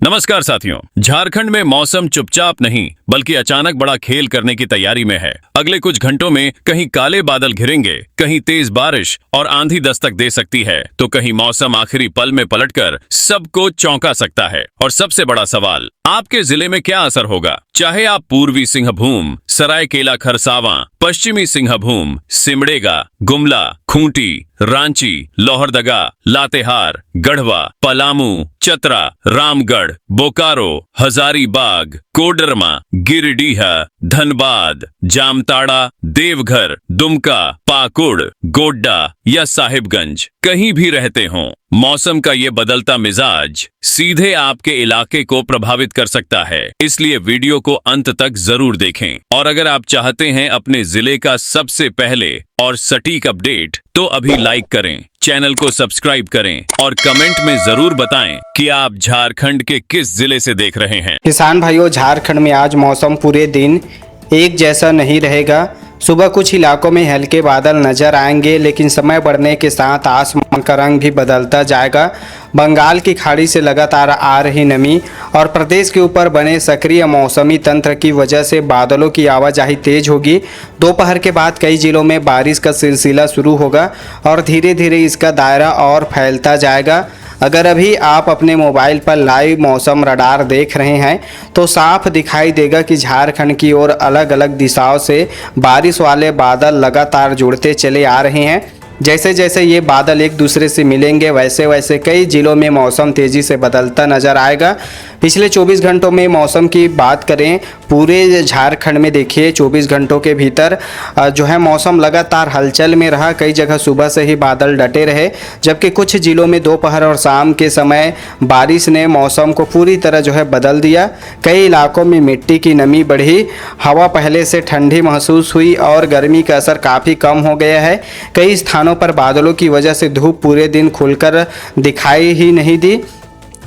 नमस्कार साथियों, झारखंड में मौसम चुपचाप नहीं बल्कि अचानक बड़ा खेल करने की तैयारी में है। अगले कुछ घंटों में कहीं काले बादल घिरेंगे, कहीं तेज बारिश और आंधी दस्तक दे सकती है, तो कहीं मौसम आखिरी पल में पलटकर सबको चौंका सकता है। और सबसे बड़ा सवाल, आपके जिले में क्या असर होगा? चाहे आप पूर्वी सिंहभूम, सरायकेला खरसावां, पश्चिमी सिंहभूम, सिमडेगा, गुमला, खूंटी, रांची, लोहरदगा, लातेहार, गढ़वा, पलामू, चतरा, रामगढ़, बोकारो, हजारीबाग, कोडरमा, गिरिडीह, धनबाद, जामताड़ा, देवघर, दुमका, पाकुड़, गोड्डा या साहिबगंज कहीं भी रहते हों, मौसम का ये बदलता मिजाज सीधे आपके इलाके को प्रभावित कर सकता है। इसलिए वीडियो को अंत तक जरूर देखें। और अगर आप चाहते हैं अपने जिले का सबसे पहले और सटीक अपडेट, तो अभी लाइक करें, चैनल को सब्सक्राइब करें और कमेंट में जरूर बताएं कि आप झारखंड के किस जिले से देख रहे हैं। किसान भाइयों, झारखंड में आज मौसम पूरे दिन एक जैसा नहीं रहेगा। सुबह कुछ इलाकों में हल्के बादल नजर आएंगे, लेकिन समय बढ़ने के साथ आसमान का रंग भी बदलता जाएगा। बंगाल की खाड़ी से लगातार आ रही नमी और प्रदेश के ऊपर बने सक्रिय मौसमी तंत्र की वजह से बादलों की आवाजाही तेज होगी। दोपहर के बाद कई जिलों में बारिश का सिलसिला शुरू होगा और धीरे धीरे इसका दायरा और फैलता जाएगा। अगर अभी आप अपने मोबाइल पर लाइव मौसम रडार देख रहे हैं तो साफ दिखाई देगा कि झारखंड की ओर अलग अलग दिशाओं से बारिश वाले बादल लगातार जुड़ते चले आ रहे हैं। जैसे जैसे ये बादल एक दूसरे से मिलेंगे वैसे वैसे कई जिलों में मौसम तेज़ी से बदलता नज़र आएगा। पिछले 24 घंटों में मौसम की बात करें, पूरे झारखंड में देखिए 24 घंटों के भीतर जो है मौसम लगातार हलचल में रहा। कई जगह सुबह से ही बादल डटे रहे, जबकि कुछ जिलों में दोपहर और शाम के समय बारिश ने मौसम को पूरी तरह जो है बदल दिया। कई इलाकों में मिट्टी की नमी बढ़ी, हवा पहले से ठंडी महसूस हुई और गर्मी का असर काफ़ी कम हो गया है। कई स्थानों पर बादलों की वजह से धूप पूरे दिन खुलकर दिखाई ही नहीं दी।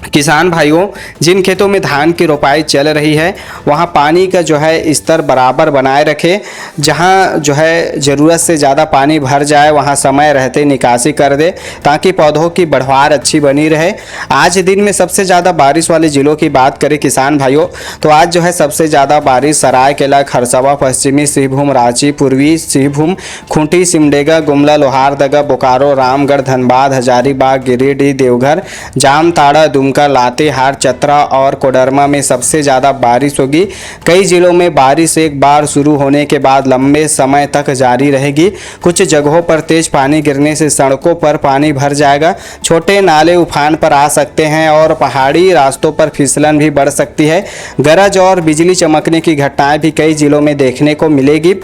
किसान भाइयों, जिन खेतों में धान की रोपाई चल रही है वहां पानी का जो है स्तर बराबर बनाए रखें। जहां जो है ज़रूरत से ज़्यादा पानी भर जाए वहां समय रहते निकासी कर दे, ताकि पौधों की बढ़वार अच्छी बनी रहे। आज दिन में सबसे ज़्यादा बारिश वाले ज़िलों की बात करें किसान भाइयों, तो आज जो है सबसे ज़्यादा बारिश सरायकेला खरसावां, पश्चिमी सिंहभूम, रांची, पूर्वी सिंहभूम, खूंटी, सिमडेगा, गुमला, लोहारदगा, बोकारो, रामगढ़, धनबाद, हजारीबाग, गिरिडीह, देवघर, जामताड़ा, दुमका, लातेहार, चतरा और कोडरमा में सबसे ज़्यादा बारिश होगी। कई जिलों में बारिश एक बार शुरू होने के बाद लंबे समय तक जारी रहेगी। कुछ जगहों पर तेज पानी गिरने से सड़कों पर पानी भर जाएगा, छोटे नाले उफान पर आ सकते हैं और पहाड़ी रास्तों पर फिसलन भी बढ़ सकती है। गरज और बिजली चमकने की घटनाएं भी कई जिलों में देखने को मिलेगी।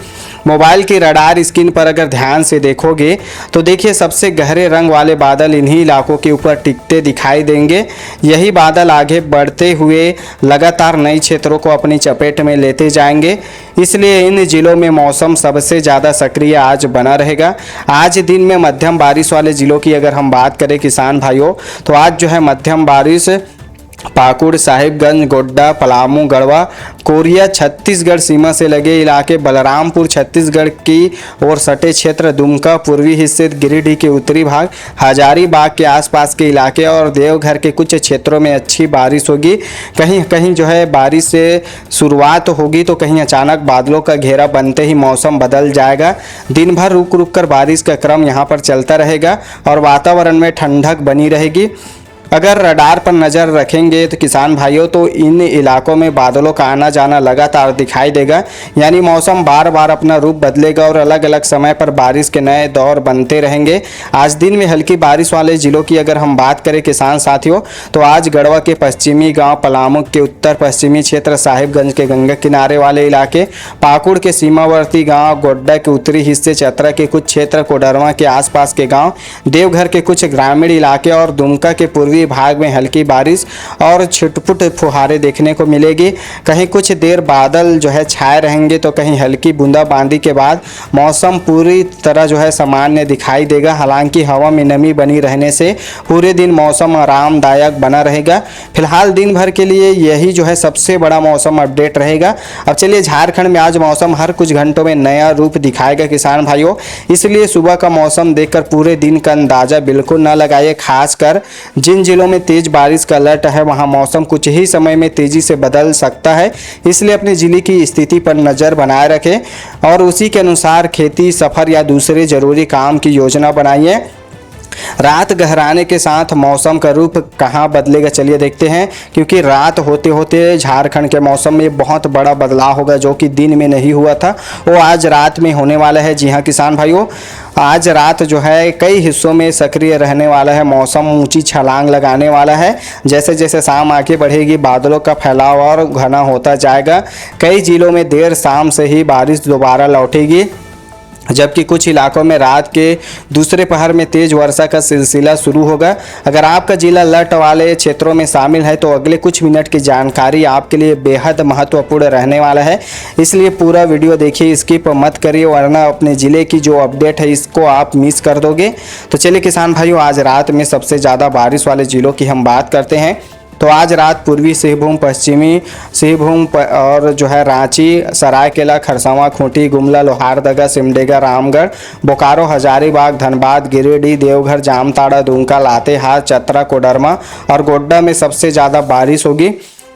मोबाइल की रडार स्क्रीन पर अगर ध्यान से देखोगे तो देखिए सबसे गहरे रंग वाले बादल इन्हीं इलाकों के ऊपर टिकते दिखाई देंगे। यही बादल आगे बढ़ते हुए लगातार नए क्षेत्रों को अपनी चपेट में लेते जाएंगे, इसलिए इन जिलों में मौसम सबसे ज़्यादा सक्रिय आज बना रहेगा। आज दिन में मध्यम बारिश वाले जिलों की अगर हम बात करें किसान भाइयों, तो आज जो है मध्यम बारिश पाकुड़, साहिबगंज, गोड्डा, पलामू, गढ़वा, कोरिया, छत्तीसगढ़ सीमा से लगे इलाके, बलरामपुर, छत्तीसगढ़ की ओर सटे क्षेत्र, दुमका, पूर्वी हिस्से, गिरिडीह के उत्तरी भाग, हजारीबाग के आसपास के इलाके और देवघर के कुछ क्षेत्रों में अच्छी बारिश होगी। कहीं कहीं जो है बारिश से शुरुआत होगी तो कहीं अचानक बादलों का घेरा बनते ही मौसम बदल जाएगा। दिन भर रुक रुक कर बारिश का क्रम यहाँ पर चलता रहेगा और वातावरण में ठंडक बनी रहेगी। अगर रडार पर नज़र रखेंगे तो किसान भाइयों, तो इन इलाकों में बादलों का आना जाना लगातार दिखाई देगा, यानी मौसम बार बार अपना रूप बदलेगा और अलग अलग समय पर बारिश के नए दौर बनते रहेंगे। आज दिन में हल्की बारिश वाले जिलों की अगर हम बात करें किसान साथियों, तो आज गढ़वा के पश्चिमी गांव, पलामू के उत्तर पश्चिमी क्षेत्र, साहिबगंज के गंगा किनारे वाले इलाके, पाकुड़ के सीमावर्ती गाँव, गोड्डा के उत्तरी हिस्से, चतरा के कुछ क्षेत्र, कोडरमा के आसपास के गाँव, देवघर के कुछ ग्रामीण इलाके और दुमका के पूर्वी भाग में हल्की बारिश और छिटपुट फुहारे देखने को मिलेगी। कहीं कुछ देर बादल जो है छाए रहेंगे तो कहीं हल्की बूंदाबांदी के बाद मौसम पूरी तरह जो है सामान्य दिखाई देगा। हालांकि हवा में नमी बनी रहने से पूरे दिन मौसम आरामदायक बना रहेगा। फिलहाल दिन भर के लिए यही जो है सबसे बड़ा मौसम अपडेट रहेगा। अब चलिए, झारखंड में आज मौसम हर कुछ घंटों में नया रूप दिखाएगा किसान भाइयों, इसलिए सुबह का मौसम देखकर पूरे दिन का अंदाजा बिल्कुल न लगाइए। खासकर जिन जिलों में तेज बारिश का अलर्ट है वहां मौसम कुछ ही समय में तेजी से बदल सकता है, इसलिए अपने जिले की स्थिति पर नज़र बनाए रखें और उसी के अनुसार खेती, सफ़र या दूसरे ज़रूरी काम की योजना बनाइए। रात गहराने के साथ मौसम का रूप कहाँ बदलेगा चलिए देखते हैं, क्योंकि रात होते होते झारखंड के मौसम में बहुत बड़ा बदलाव होगा जो कि दिन में नहीं हुआ था, वो आज रात में होने वाला है। जी हाँ किसान भाइयों, आज रात जो है कई हिस्सों में सक्रिय रहने वाला है, मौसम ऊंची छलांग लगाने वाला है। जैसे जैसे शाम आगे बढ़ेगी बादलों का फैलाव और घना होता जाएगा। कई जिलों में देर शाम से ही बारिश दोबारा लौटेगी, जबकि कुछ इलाकों में रात के दूसरे पहर में तेज वर्षा का सिलसिला शुरू होगा। अगर आपका जिला अलर्ट वाले क्षेत्रों में शामिल है तो अगले कुछ मिनट की जानकारी आपके लिए बेहद महत्वपूर्ण रहने वाला है, इसलिए पूरा वीडियो देखिए, स्किप मत करिए, वरना अपने ज़िले की जो अपडेट है इसको आप मिस कर दोगे। तो चलिए किसान भाइयों, आज रात में सबसे ज़्यादा बारिश वाले ज़िलों की हम बात करते हैं। तो आज रात पूर्वी सिंहभूम, पश्चिमी सिंहभूम और जो है रांची, सरायकेला, खरसावां, खूंटी, गुमला, लोहारदगा, सिमडेगा, रामगढ़, बोकारो, हजारीबाग, धनबाद, गिरिडीह, देवघर, जामताड़ा, दुमका, लातेहार, चतरा, कोडरमा और गोड्डा में सबसे ज़्यादा बारिश होगी।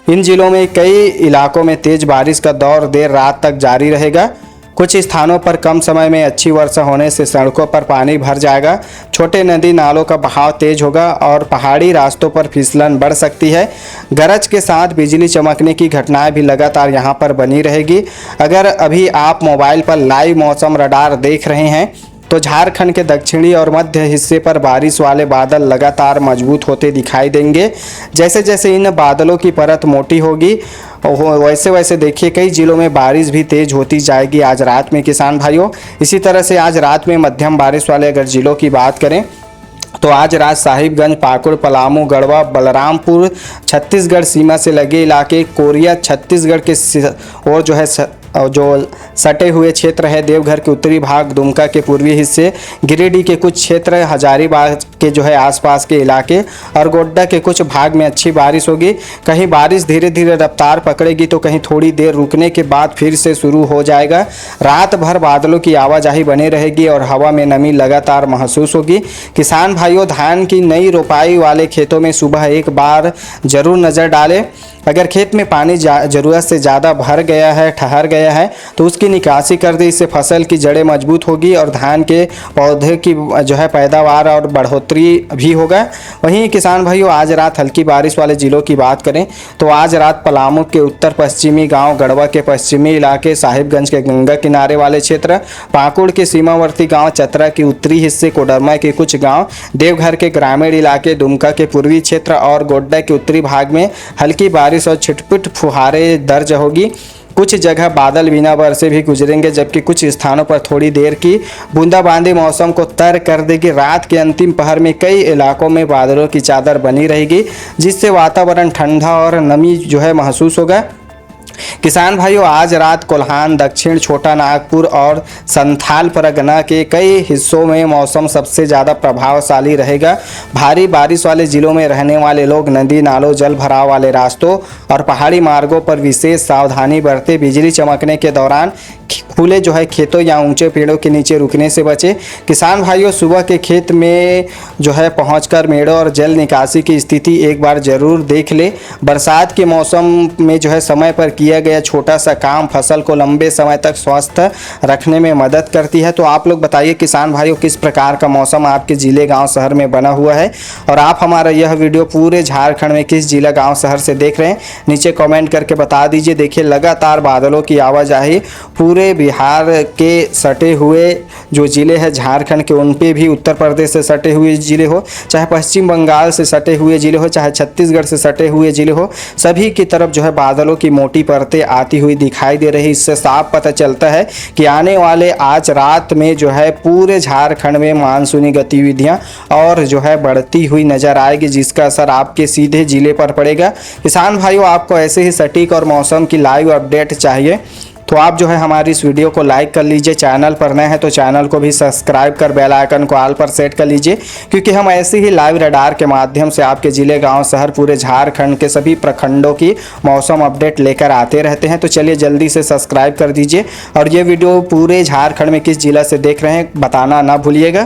इन जिलों में कई इलाकों में तेज बारिश का दौर देर रात तक जारी रहेगा। कुछ स्थानों पर कम समय में अच्छी वर्षा होने से सड़कों पर पानी भर जाएगा, छोटे नदी नालों का बहाव तेज होगा और पहाड़ी रास्तों पर फिसलन बढ़ सकती है। गरज के साथ बिजली चमकने की घटनाएं भी लगातार यहां पर बनी रहेगी। अगर अभी आप मोबाइल पर लाइव मौसम रडार देख रहे हैं तो झारखंड के दक्षिणी और मध्य हिस्से पर बारिश वाले बादल लगातार मजबूत होते दिखाई देंगे। जैसे जैसे इन बादलों की परत मोटी होगी वैसे वैसे देखिए कई जिलों में बारिश भी तेज होती जाएगी आज रात में किसान भाइयों। इसी तरह से आज रात में मध्यम बारिश वाले अगर जिलों की बात करें तो आज रात साहिबगंज, पाकुड़, पलामू, गढ़वा, बलरामपुर, छत्तीसगढ़ सीमा से लगे इलाके, कोरिया, छत्तीसगढ़ के और जो सटे हुए क्षेत्र है, देवघर के उत्तरी भाग, दुमका के पूर्वी हिस्से, गिरिडीह के कुछ क्षेत्र, हजारीबाग के जो है आसपास के इलाके और गोड्डा के कुछ भाग में अच्छी बारिश होगी। कहीं बारिश धीरे धीरे रफ्तार पकड़ेगी तो कहीं थोड़ी देर रुकने के बाद फिर से शुरू हो जाएगा। रात भर बादलों की आवाजाही बनी रहेगी और हवा में नमी लगातार महसूस होगी। किसान भाइयों, धान की नई रोपाई वाले खेतों में सुबह एक बार जरूर नज़र डालें। अगर खेत में पानी ज़रूरत से ज़्यादा भर गया है, ठहर गया है तो उसकी निकासी कर दे, इससे फसल की जड़ें मजबूत होगी और धान के पौधे की जो है पैदावार और बढ़ोतरी भी होगा। वहीं किसान भाइयों, आज रात हल्की बारिश वाले ज़िलों की बात करें तो आज रात पलामू के उत्तर पश्चिमी गांव, गढ़वा के पश्चिमी इलाके, साहिबगंज के गंगा किनारे वाले क्षेत्र, पाकुड़ के सीमावर्ती गाँव, चतरा के उत्तरी हिस्से, कोडरमा के कुछ गाँव, देवघर के ग्रामीण इलाके, दुमका के पूर्वी क्षेत्र और गोड्डा के उत्तरी भाग में हल्की बारिश और छिटपुट फुहारें दर्ज होगी। कुछ जगह बादल बिना बरसे भी गुजरेंगे, जबकि कुछ स्थानों पर थोड़ी देर की बूंदाबांदी मौसम को तर कर देगी। रात के अंतिम पहर में कई इलाकों में बादलों की चादर बनी रहेगी, जिससे वातावरण ठंडा और नमी जो है महसूस होगा। किसान भाइयों, आज रात कोल्हान, दक्षिण छोटा नागपुर और संथाल परगना के कई हिस्सों में मौसम सबसे ज़्यादा प्रभावशाली रहेगा। भारी बारिश वाले ज़िलों में रहने वाले लोग नदी नालों, जल भराव वाले रास्तों और पहाड़ी मार्गों पर विशेष सावधानी बरतें। बिजली चमकने के दौरान खुले जो है खेतों या ऊंचे पेड़ों के नीचे रुकने से बचें। किसान भाइयों, सुबह के खेत में जो है पहुंचकर मेड़ों और जल निकासी की स्थिति एक बार ज़रूर देख ले। बरसात के मौसम में जो है समय पर किया गया छोटा सा काम फसल को लंबे समय तक स्वस्थ रखने में मदद करती है। तो आप लोग बताइए किसान भाइयों, किस प्रकार का मौसम आपके ज़िले, गाँव, शहर में बना हुआ है और आप हमारा यह वीडियो पूरे झारखंड में किस जिला, गाँव, शहर से देख रहे हैं, नीचे कॉमेंट करके बता दीजिए। देखिए लगातार बादलों की आवाजाही पूरे बिहार के सटे हुए जो ज़िले हैं झारखंड के, उन पे भी उत्तर प्रदेश से सटे हुए ज़िले हो, चाहे पश्चिम बंगाल से सटे हुए ज़िले हो, चाहे छत्तीसगढ़ से सटे हुए ज़िले हो, सभी की तरफ जो है बादलों की मोटी परतें आती हुई दिखाई दे रही। इससे साफ पता चलता है कि आने वाले आज रात में जो है पूरे झारखंड में मानसूनी गतिविधियां और जो है बढ़ती हुई नजर आएगी, जिसका असर आपके सीधे ज़िले पर पड़ेगा। किसान भाइयों, आपको ऐसे ही सटीक और मौसम की लाइव अपडेट चाहिए तो आप जो है हमारी इस वीडियो को लाइक कर लीजिए। चैनल पर नए हैं तो चैनल को भी सब्सक्राइब कर बेल आइकन को ऑल पर सेट कर लीजिए, क्योंकि हम ऐसे ही लाइव रडार के माध्यम से आपके ज़िले, गांव, शहर, पूरे झारखंड के सभी प्रखंडों की मौसम अपडेट लेकर आते रहते हैं। तो चलिए जल्दी से सब्सक्राइब कर दीजिए और ये वीडियो पूरे झारखंड में किस जिला से देख रहे हैं बताना ना भूलिएगा।